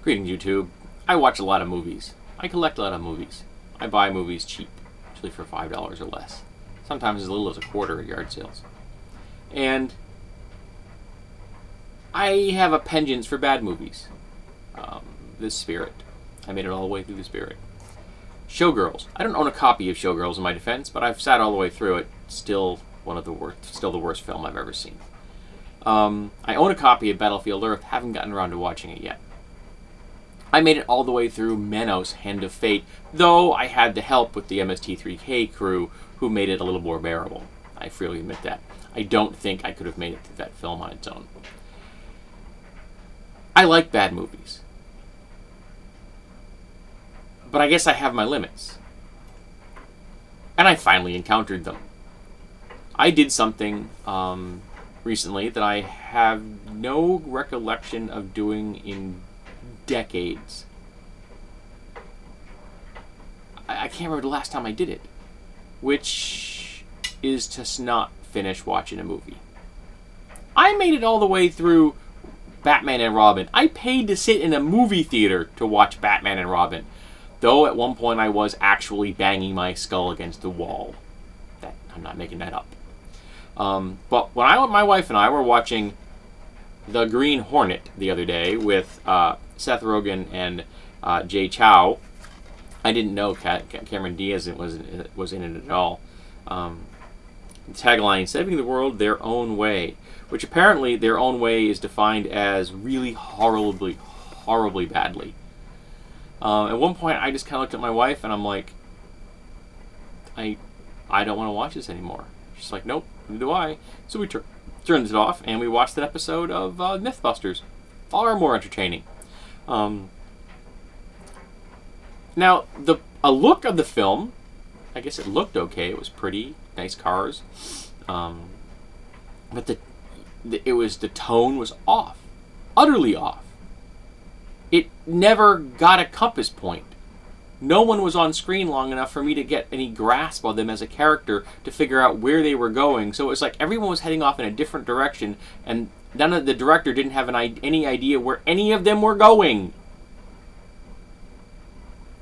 Greetings, YouTube. I watch a lot of movies. I collect a lot of movies. I buy movies cheap, usually for $5 or less. Sometimes as little as a quarter at yard sales. And I have a penchant for bad movies. The Spirit. I made it all the way through The Spirit. Showgirls. I don't own a copy of Showgirls in my defense, but I've sat all the way through it. Still the worst film I've ever seen. I own a copy of Battlefield Earth. Haven't gotten around to watching it yet. I made it all the way through Manos, Hand of Fate, though I had the help with the MST3K crew, who made it a little more bearable. I freely admit that. I don't think I could have made it through that film on its own. I like bad movies. But I guess I have my limits. And I finally encountered them. I did something recently that I have no recollection of doing in decades. I can't remember the last time I did it, which is to not finish watching a movie. I made it all the way through Batman and Robin. I paid to sit in a movie theater to watch Batman and Robin, though at one point I was actually banging my skull against the wall. I'm not making that up. But when my wife and I were watching The Green Hornet the other day with Seth Rogen and Jay Chow, I didn't know Cameron Diaz was in it at all. The tagline, saving the world their own way, which apparently their own way is defined as really horribly badly. At one point I just kind of looked at my wife and I'm like, I don't want to watch this anymore. She's like, nope, neither do I. So we turned it off and we watched an episode of Mythbusters. Far more entertaining. Now, a look of the film, I guess it looked okay. It was pretty, nice cars, but the tone was off, utterly off. It never got a compass point. No one was on screen long enough for me to get any grasp of them as a character to figure out where they were going. So it was like everyone was heading off in a different direction, and the director didn't have any idea where any of them were going.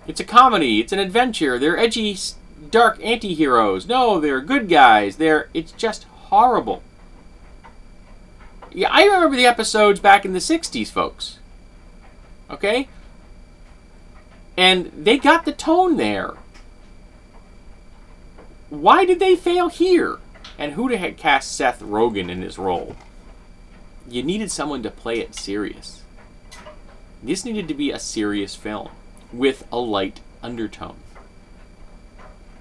It's a comedy. It's an adventure. They're edgy, dark anti-heroes. No, they're good guys. It's just horrible. Yeah, I remember the episodes back in the 60s, folks. Okay? And they got the tone there. Why did they fail here? And who the heck cast Seth Rogen in this role? You needed someone to play it serious. This needed to be a serious film with a light undertone.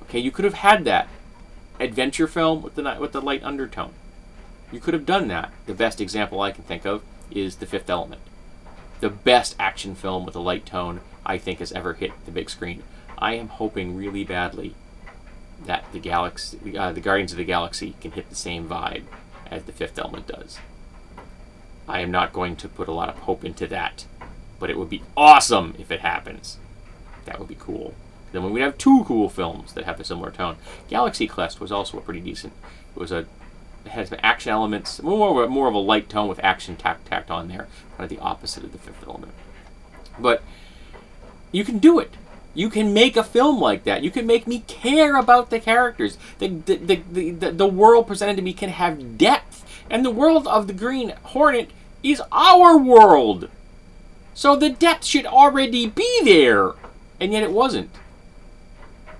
Okay, you could have had that adventure film with the light undertone. You could have done that. The best example I can think of is The Fifth Element. The best action film with a light tone I think has ever hit the big screen. I am hoping really badly that the Guardians of the Galaxy can hit the same vibe as The Fifth Element does. I am not going to put a lot of hope into that, but it would be awesome if it happens. That would be cool. Then we'd have two cool films that have a similar tone. Galaxy Quest was also pretty decent. It had some action elements, more of a light tone with action tacked on there, kind of the opposite of The Fifth Element. But you can do it. You can make a film like that. You can make me care about the characters. The world presented to me can have depth. And the world of the Green Hornet is our world. So the depth should already be there. And yet it wasn't.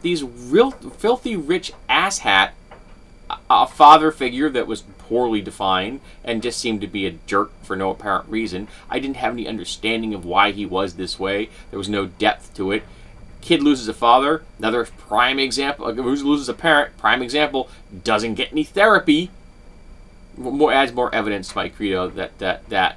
These real filthy rich asshat, a father figure that was poorly defined and just seemed to be a jerk for no apparent reason. I didn't have any understanding of why he was this way. There was no depth to it. Kid loses a father, another prime example. Loses a parent, prime example, doesn't get any therapy. Adds more evidence to my credo that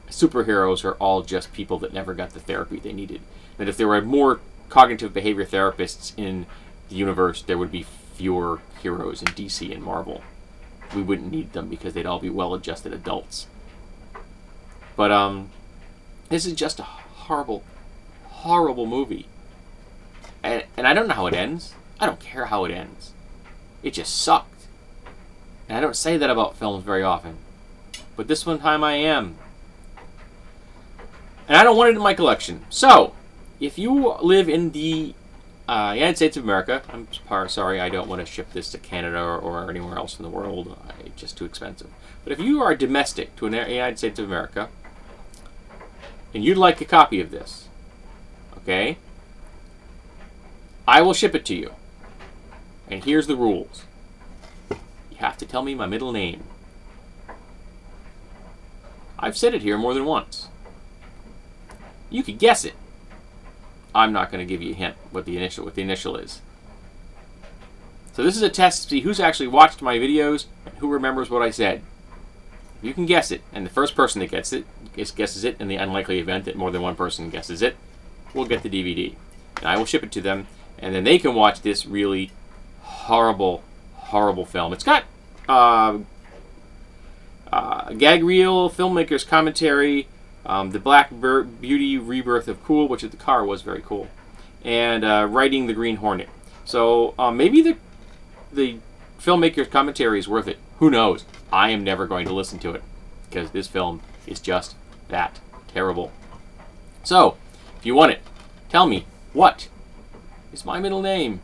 superheroes are all just people that never got the therapy they needed. That if there were more cognitive behavior therapists in the universe, there would be fewer heroes in DC and Marvel. We wouldn't need them because they'd all be well-adjusted adults. But this is just a horrible, horrible movie. And I don't know how it ends. I don't care how it ends. It just sucked. And I don't say that about films very often. But this one time I am. And I don't want it in my collection. So, if you live in the United States of America, I'm sorry, I don't want to ship this to Canada or anywhere else in the world. It's just too expensive. But if you are domestic to the United States of America, and you'd like a copy of this, okay, I will ship it to you. And here's the rules. You have to tell me my middle name. I've said it here more than once. You could guess it. I'm not going to give you a hint what the initial is. So this is a test to see who's actually watched my videos and who remembers what I said. If you can guess it, and the first person that guesses it in the unlikely event that more than one person guesses it, will get the DVD. And I will ship it to them, and then they can watch this really horrible, horrible film. It's got gag reel, filmmaker's commentary, the Black Beauty Rebirth of Cool, which the car was very cool, and writing the Green Hornet. So maybe the filmmaker's commentary is worth it. Who knows? I am never going to listen to it because this film is just that terrible. So, if you want it, tell me, what is my middle name?